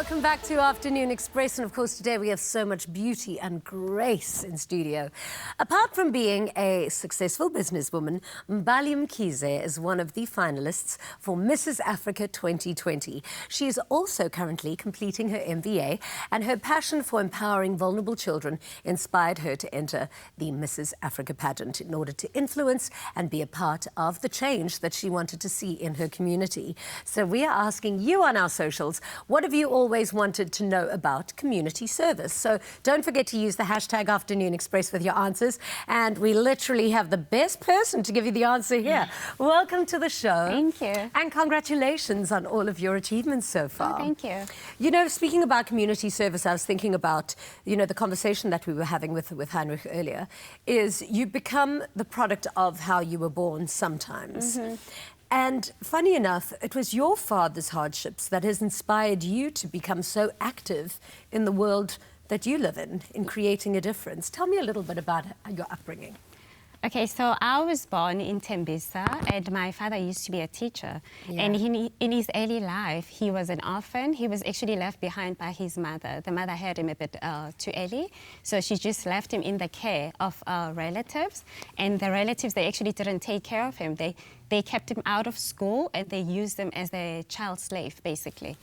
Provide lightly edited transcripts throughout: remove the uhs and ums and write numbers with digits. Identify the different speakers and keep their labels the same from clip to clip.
Speaker 1: Welcome back to Afternoon Express, and of course today we have so much beauty and grace in studio. Apart from being a successful businesswoman, Mbali Mkhize is one of the finalists for Mrs Africa 2020. She is also currently completing her MBA, and her passion for empowering vulnerable children inspired her to enter the Mrs Africa pageant in order to influence and be a part of the change that she wanted to see in her community. So we are asking you on our socials, what have you always wanted to know about community service? So don't forget to use the hashtag Afternoon Express with your answers, and we literally have the best person to give you the answer here. Welcome to the show.
Speaker 2: Thank you.
Speaker 1: And congratulations on all of your achievements so far.
Speaker 2: Oh, thank you.
Speaker 1: You know, speaking about community service, I was thinking about, you know, the conversation that we were having with Heinrich earlier, is you become the product of how you were born sometimes. And funny enough, it was your father's hardships that has inspired you to become so active in the world that you live in creating a difference. Tell me a little bit about your upbringing.
Speaker 2: Okay, so I was born in Tembisa, and my father used to be a teacher.
Speaker 1: Yeah.
Speaker 2: And in his early life, he was an orphan. He was actually left behind by his mother. The mother had him a bit too early, so she just left him in the care of relatives. And the relatives, they actually didn't take care of him. They kept him out of school, and they used him as a child slave, basically.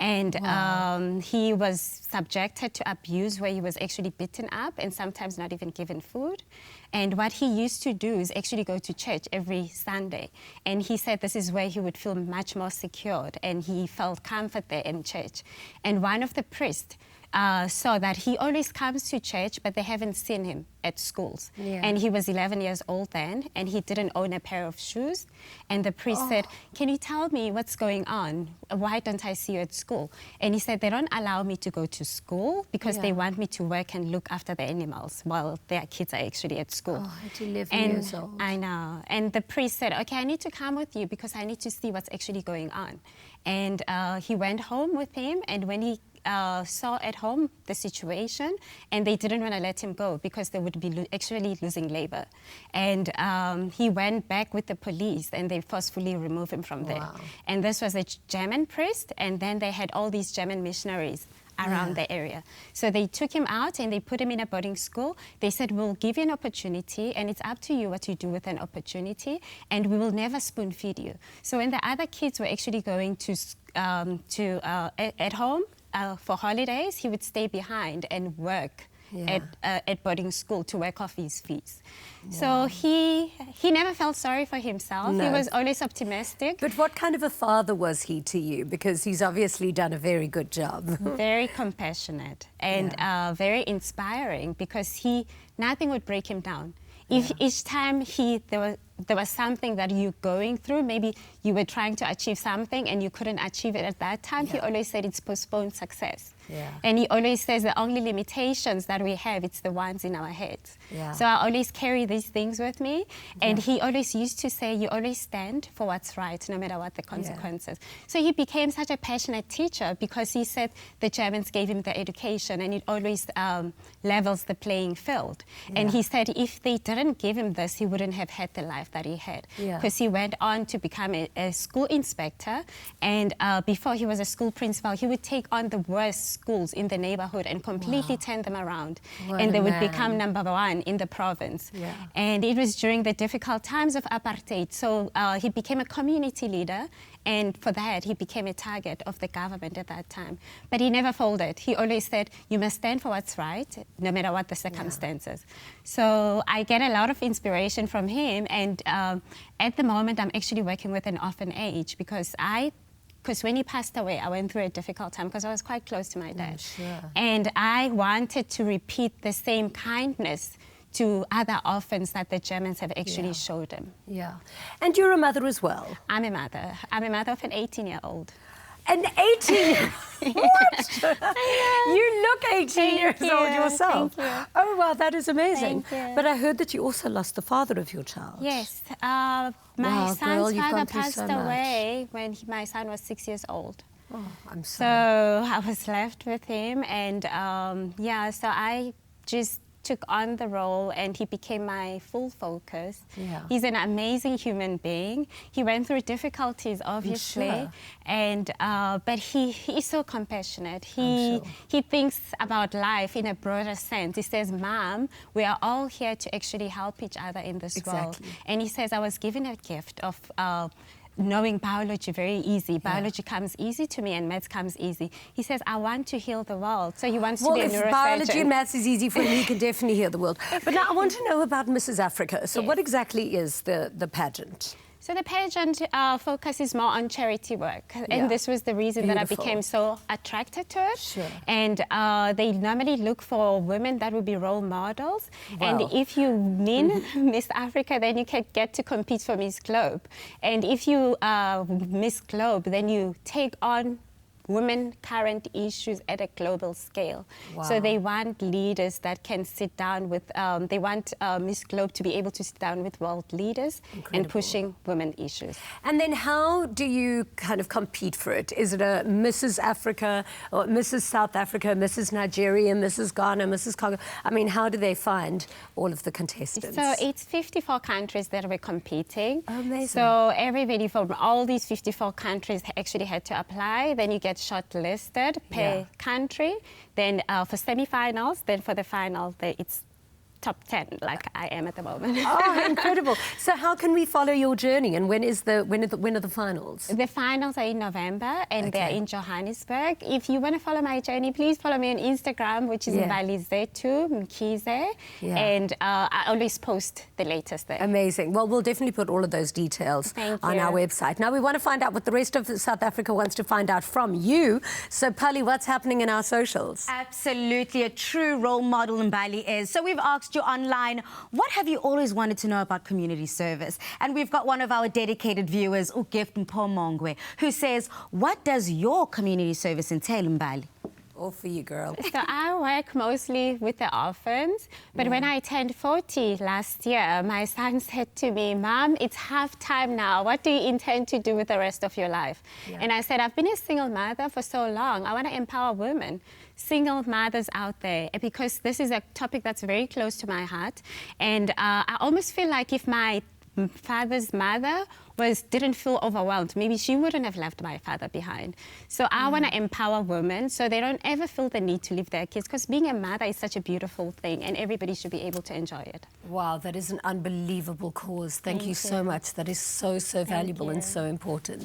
Speaker 2: And
Speaker 1: wow.
Speaker 2: He was subjected to abuse where he was actually beaten up and sometimes not even given food. And what he used to do is actually go to church every Sunday. And he said this is where he would feel much more secured, and he felt comfort there in church. And one of the priests saw that he always comes to church, but they haven't seen him at schools.
Speaker 1: Yeah.
Speaker 2: And he was 11 years old then, and he didn't own a pair of shoes. And the priest said, "Can you tell me what's going on? Why don't I see you at school?" And he said, "They don't allow me to go to school because they want me to work and look after the animals while their kids are actually at school."
Speaker 1: Oh, at 11 years old.
Speaker 2: I know. And the priest said, "Okay, I need to come with you because I need to see what's actually going on." And he went home with him, and when he saw at home the situation, and they didn't want to let him go because they would be actually losing labor. And he went back with the police, and they forcefully removed him from there. And this was a German priest, and then they had all these German missionaries around the area. So they took him out and they put him in a boarding school. They said, "We'll give you an opportunity, and it's up to you what you do with an opportunity, and we will never spoon feed you." So when the other kids were actually going at home for holidays, he would stay behind and work at boarding school to work off his fees. So he never felt sorry for himself.
Speaker 1: No.
Speaker 2: He was always optimistic.
Speaker 1: But what kind of a father was he to you? Because he's obviously done a very good job.
Speaker 2: Very compassionate and very inspiring, because nothing would break him down. If each time there was something that you're going through, maybe you were trying to achieve something and you couldn't achieve it at that time, he always said it's postponed success. And he always says the only limitations that we have, it's the ones in our heads. So I always carry these things with me. And he always used to say, you always stand for what's right, no matter what the consequences. So he became such a passionate teacher because he said the Germans gave him the education, and it always levels the playing field. And he said if they didn't give him this, he wouldn't have had the life that he had. Because he went on to become a school inspector, and before he was a school principal, he would take on the worst schools in the neighborhood and completely turn them around. And they would become #1 in the province. And it was during the difficult times of apartheid. So he became a community leader, and for that, he became a target of the government at that time. But he never folded. He always said, you must stand for what's right, no matter what the circumstances. So I get a lot of inspiration from him. And at the moment, I'm actually working with an orphanage because when he passed away, I went through a difficult time because I was quite close to my dad. And I wanted to repeat the same kindness to other orphans that the Germans have actually showed him.
Speaker 1: And you're a mother as well?
Speaker 2: I'm a mother. I'm a mother of an 18-year-old.
Speaker 1: An 18-year-old? What? You look 18 years old yourself.
Speaker 2: Thank you.
Speaker 1: Oh, wow, that is amazing.
Speaker 2: Thank you.
Speaker 1: But I heard that you also lost the father of your child.
Speaker 2: Yes. My son's father passed away when my son was 6 years old.
Speaker 1: Oh, I'm sorry.
Speaker 2: So I was left with him, and so I just took on the role and he became my full focus.
Speaker 1: Yeah.
Speaker 2: He's an amazing human being. He went through difficulties, obviously,
Speaker 1: sure.
Speaker 2: and but he is so compassionate.
Speaker 1: Sure.
Speaker 2: He thinks about life in a broader sense. He says, "Mom, we are all here to actually help each other in this world." And he says, "I was given a gift of knowing biology very easy. Biology comes easy to me and maths comes easy." He says, "I want to heal the world." So he wants to be a neurosurgeon.
Speaker 1: If biology and maths is easy for him, he can definitely heal the world. But now I want to know about Mrs. Africa. So what exactly is the pageant?
Speaker 2: So the pageant focuses more on charity work, and this was the reason that I became so attracted to it.
Speaker 1: Sure.
Speaker 2: And they normally look for women that would be role models. And if you win Miss Africa, then you can get to compete for Miss Globe. And if you Miss Globe, then you take on women current issues at a global scale. So they want leaders that can sit down with, they want Miss Globe to be able to sit down with world leaders and pushing women issues.
Speaker 1: And then how do you kind of compete for it? Is it a Mrs. Africa or Mrs. South Africa, Mrs. Nigeria, Mrs. Ghana, Mrs. Congo? I mean, how do they find all of the contestants?
Speaker 2: So it's 54 countries that we're competing.
Speaker 1: Oh, amazing.
Speaker 2: So everybody from all these 54 countries actually had to apply. Then you get shortlisted per country. Then for semi-finals, then for the final, it's top 10, like I am at the moment.
Speaker 1: Oh, incredible. So how can we follow your journey, and when are the finals?
Speaker 2: The finals are in November, and they're in Johannesburg. If you want to follow my journey, please follow me on Instagram, which is Mbali Mkhize, and I always post the latest there.
Speaker 1: Amazing. Well, we'll definitely put all of those details on our website. Now, we want to find out what the rest of South Africa wants to find out from you. So, Pali, what's happening in our socials?
Speaker 3: Absolutely, a true role model Mbali is. So we've asked you online, what have you always wanted to know about community service? And we've got one of our dedicated viewers, Ugift Mpomongwe, who says, what does your community service entail, Mbali?
Speaker 1: All for you, girl.
Speaker 2: So I work mostly with the orphans, but when I turned 40 last year, my son said to me, "Mom, it's half time now. What do you intend to do with the rest of your life?" And I said, "I've been a single mother for so long. I want to empower women, single mothers out there, because this is a topic that's very close to my heart. And I almost feel like if my father's mother didn't feel overwhelmed, maybe she wouldn't have left my father behind. So I want to empower women so they don't ever feel the need to leave their kids, because being a mother is such a beautiful thing and everybody should be able to enjoy it."
Speaker 1: Wow, that is an unbelievable cause. Thank you so much. That is so valuable and so important.